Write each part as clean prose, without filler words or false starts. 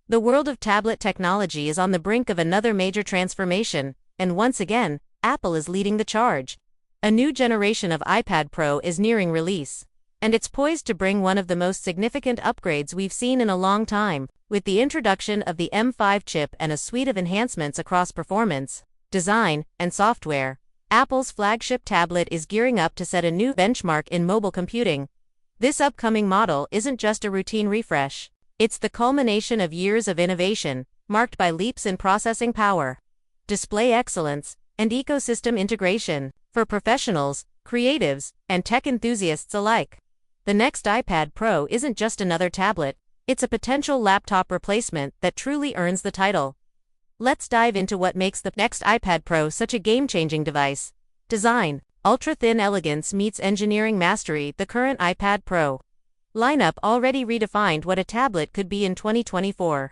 The world of tablet technology is on the brink of another major transformation, and once again, Apple is leading the charge. A new generation of iPad Pro is nearing release, and it's poised to bring one of the most significant upgrades we've seen in a long time. With the introduction of the M5 chip and a suite of enhancements across performance, design, and software, Apple's flagship tablet is gearing up to set a new benchmark in mobile computing. This upcoming model isn't just a routine refresh. It's the culmination of years of innovation, marked by leaps in processing power, display excellence, and ecosystem integration for professionals, creatives, and tech enthusiasts alike. The next iPad Pro isn't just another tablet, it's a potential laptop replacement that truly earns the title. Let's dive into what makes the next iPad Pro such a game-changing device. Design. Ultra-thin elegance meets engineering mastery. The current iPad Pro lineup already redefined what a tablet could be in 2024.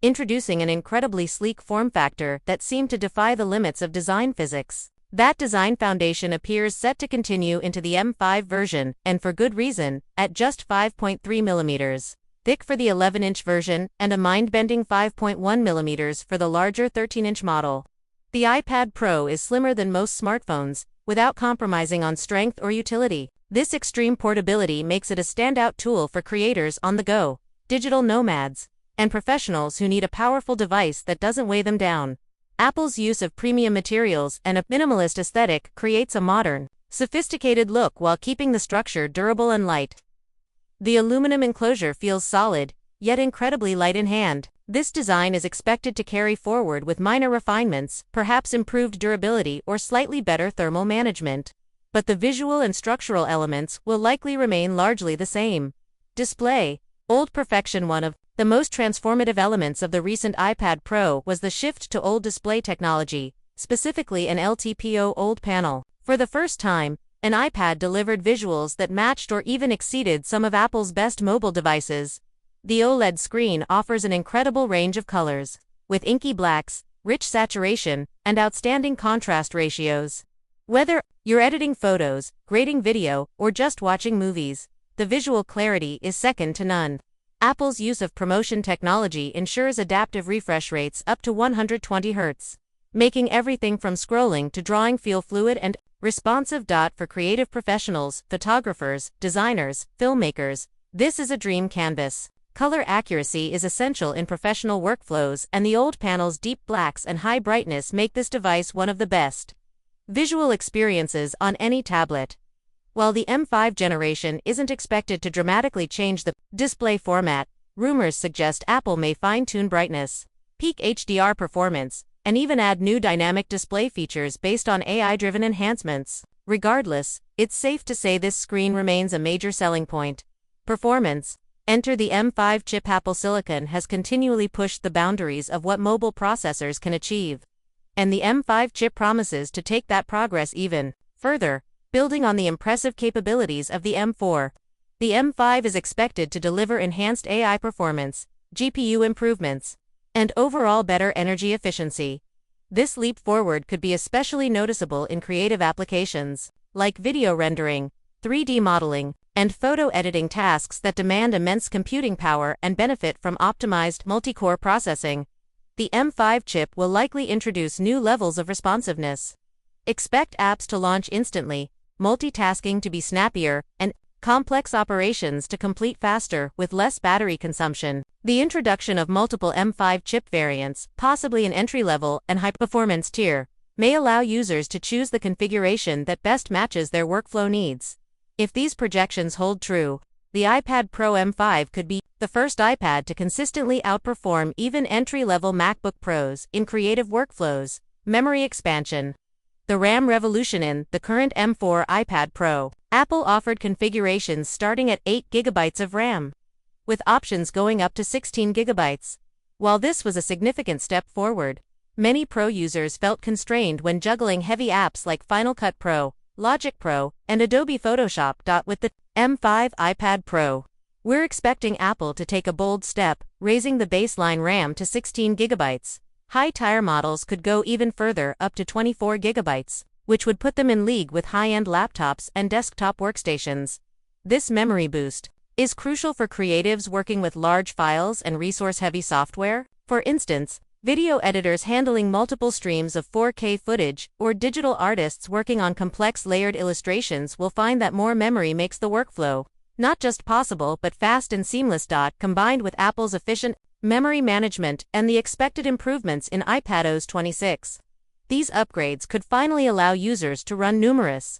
Introducing an incredibly sleek form factor that seemed to defy the limits of design physics. That design foundation appears set to continue into the M5 version, and for good reason, at just 5.3mm. Thick for the 11-inch version, and a mind-bending 5.1mm for the larger 13-inch model. The iPad Pro is slimmer than most smartphones, without compromising on strength or utility. This extreme portability makes it a standout tool for creators on the go, digital nomads, and professionals who need a powerful device that doesn't weigh them down. Apple's use of premium materials and a minimalist aesthetic creates a modern, sophisticated look while keeping the structure durable and light. The aluminum enclosure feels solid, yet incredibly light in hand. This design is expected to carry forward with minor refinements, perhaps improved durability or slightly better thermal management. But the visual and structural elements will likely remain largely the same. Display. Old perfection. One of the most transformative elements of the recent iPad Pro was the shift to OLED display technology, specifically an LTPO OLED panel. For the first time, an iPad delivered visuals that matched or even exceeded some of Apple's best mobile devices. The OLED screen offers an incredible range of colors, with inky blacks, rich saturation, and outstanding contrast ratios. Whether you're editing photos, grading video, or just watching movies, the visual clarity is second to none. Apple's use of promotion technology ensures adaptive refresh rates up to 120 Hz, making everything from scrolling to drawing feel fluid and responsive. For creative professionals, photographers, designers, filmmakers, this is a dream canvas. Color accuracy is essential in professional workflows, and the OLED panel's deep blacks and high brightness make this device one of the best visual experiences on any tablet. While the M5 generation isn't expected to dramatically change the display format, rumors suggest Apple may fine-tune brightness, peak HDR performance, and even add new dynamic display features based on AI-driven enhancements. Regardless, it's safe to say this screen remains a major selling point. Performance. Enter the M5 chip. Apple Silicon has continually pushed the boundaries of what mobile processors can achieve, and the M5 chip promises to take that progress even further, building on the impressive capabilities of the M4. The M5 is expected to deliver enhanced AI performance, GPU improvements, and overall better energy efficiency. This leap forward could be especially noticeable in creative applications, like video rendering, 3D modeling, and photo editing tasks that demand immense computing power and benefit from optimized multi-core processing. The M5 chip will likely introduce new levels of responsiveness. Expect apps to launch instantly, multitasking to be snappier, and complex operations to complete faster with less battery consumption. The introduction of multiple M5 chip variants, possibly an entry-level and high-performance tier, may allow users to choose the configuration that best matches their workflow needs. If these projections hold true, the iPad Pro M5 could be the first iPad to consistently outperform even entry-level MacBook Pros in creative workflows. Memory expansion. The RAM revolution. In the current M4 iPad Pro, Apple offered configurations starting at 8GB of RAM, with options going up to 16GB. While this was a significant step forward, many Pro users felt constrained when juggling heavy apps like Final Cut Pro, Logic Pro, and Adobe Photoshop. With the M5 iPad Pro, we're expecting Apple to take a bold step, raising the baseline RAM to 16GB. High-tier models could go even further, up to 24GB, which would put them in league with high-end laptops and desktop workstations. This memory boost is crucial for creatives working with large files and resource-heavy software. For instance, video editors handling multiple streams of 4K footage, or digital artists working on complex layered illustrations will find that more memory makes the workflow not just possible but fast and seamless. Combined with Apple's efficient memory management and the expected improvements in iPadOS 26, these upgrades could finally allow users to run numerous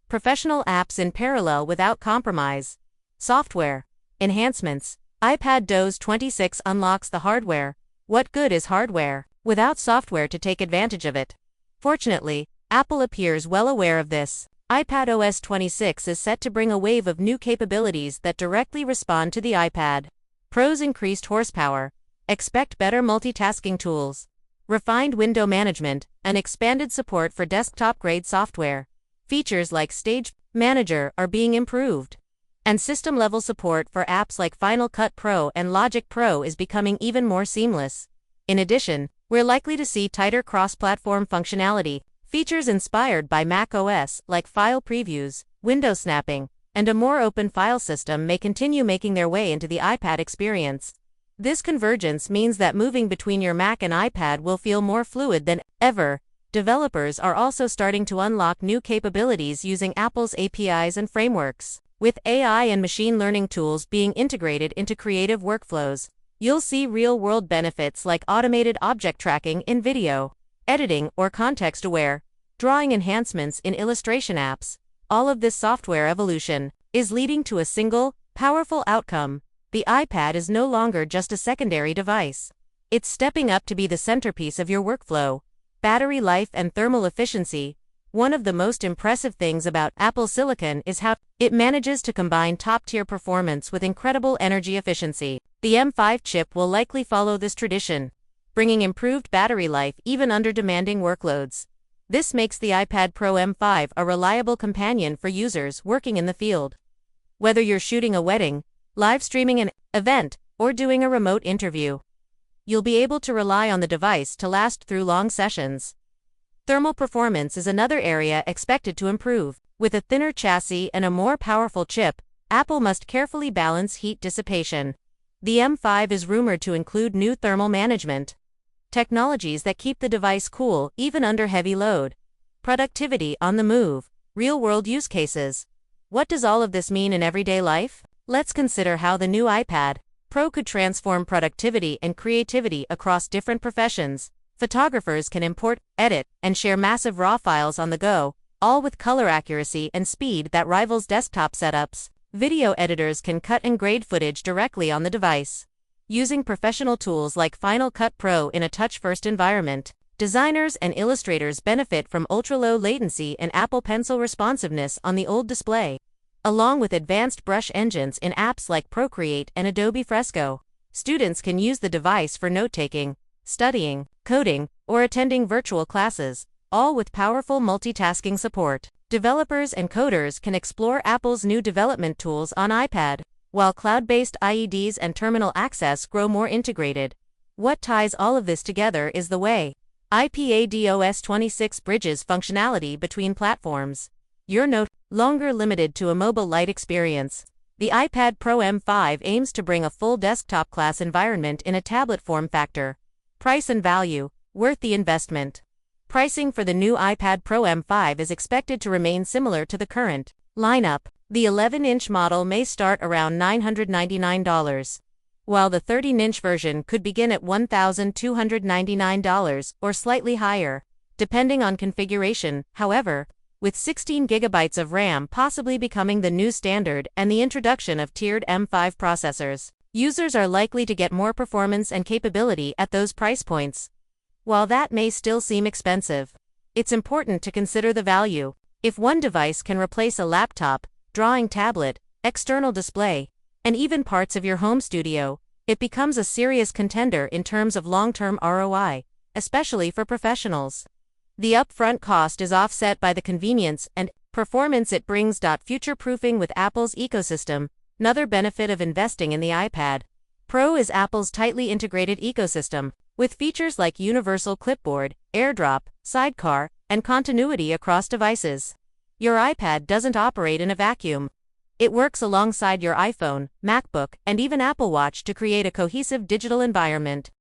professional apps in parallel without compromise. Software enhancements. iPadOS 26 unlocks the hardware. What good is hardware without software to take advantage of it? Fortunately, Apple appears well aware of this. iPadOS 26 is set to bring a wave of new capabilities that directly respond to the iPad Pro's increased horsepower. Expect better multitasking tools, refined window management, and expanded support for desktop-grade software. Features like Stage Manager are being improved, and system-level support for apps like Final Cut Pro and Logic Pro is becoming even more seamless. In addition, we're likely to see tighter cross-platform functionality. Features inspired by Mac OS, like file previews, window snapping, and a more open file system may continue making their way into the iPad experience. This convergence means that moving between your Mac and iPad will feel more fluid than ever. Developers are also starting to unlock new capabilities using Apple's APIs and frameworks. With AI and machine learning tools being integrated into creative workflows, you'll see real-world benefits like automated object tracking in video editing or context-aware drawing enhancements in illustration apps. All of this software evolution is leading to a single, powerful outcome. The iPad is no longer just a secondary device. It's stepping up to be the centerpiece of your workflow. Battery life and thermal efficiency. One of the most impressive things about Apple Silicon is how it manages to combine top-tier performance with incredible energy efficiency. The M5 chip will likely follow this tradition, bringing improved battery life even under demanding workloads. This makes the iPad Pro M5 a reliable companion for users working in the field. Whether you're shooting a wedding, live streaming an event, or doing a remote interview, you'll be able to rely on the device to last through long sessions. Thermal performance is another area expected to improve. With a thinner chassis and a more powerful chip, Apple must carefully balance heat dissipation. The M5 is rumored to include new thermal management technologies that keep the device cool even under heavy load. Productivity on the move. Real-world use cases. What does all of this mean in everyday life? Let's consider how the new iPad Pro could transform productivity and creativity across different professions. Photographers can import, edit, and share massive RAW files on the go, all with color accuracy and speed that rivals desktop setups. Video editors can cut and grade footage directly on the device, using professional tools like Final Cut Pro in a touch-first environment. Designers and illustrators benefit from ultra-low latency and Apple Pencil responsiveness on the old display, along with advanced brush engines in apps like Procreate and Adobe Fresco. Students can use the device for note-taking, studying, coding, or attending virtual classes, all with powerful multitasking support. Developers and coders can explore Apple's new development tools on iPad, while cloud-based IEDs and terminal access grow more integrated. What ties all of this together is the way iPadOS 26 bridges functionality between platforms. You're no longer limited to a mobile light experience. The iPad Pro M5 aims to bring a full desktop-class environment in a tablet form factor. Price and value, worth the investment. Pricing for the new iPad Pro M5 is expected to remain similar to the current lineup. The 11-inch model may start around $999, while the 13-inch version could begin at $1,299 or slightly higher, depending on configuration. However, with 16 GB of RAM possibly becoming the new standard and the introduction of tiered M5 processors, users are likely to get more performance and capability at those price points. While that may still seem expensive, it's important to consider the value. If one device can replace a laptop, drawing tablet, external display, and even parts of your home studio, it becomes a serious contender in terms of long-term ROI, especially for professionals. The upfront cost is offset by the convenience and performance it brings. Future-proofing with Apple's ecosystem. Another benefit of investing in the iPad Pro is Apple's tightly integrated ecosystem, with features like Universal Clipboard, AirDrop, Sidecar, and continuity across devices. Your iPad doesn't operate in a vacuum. It works alongside your iPhone, MacBook, and even Apple Watch to create a cohesive digital environment.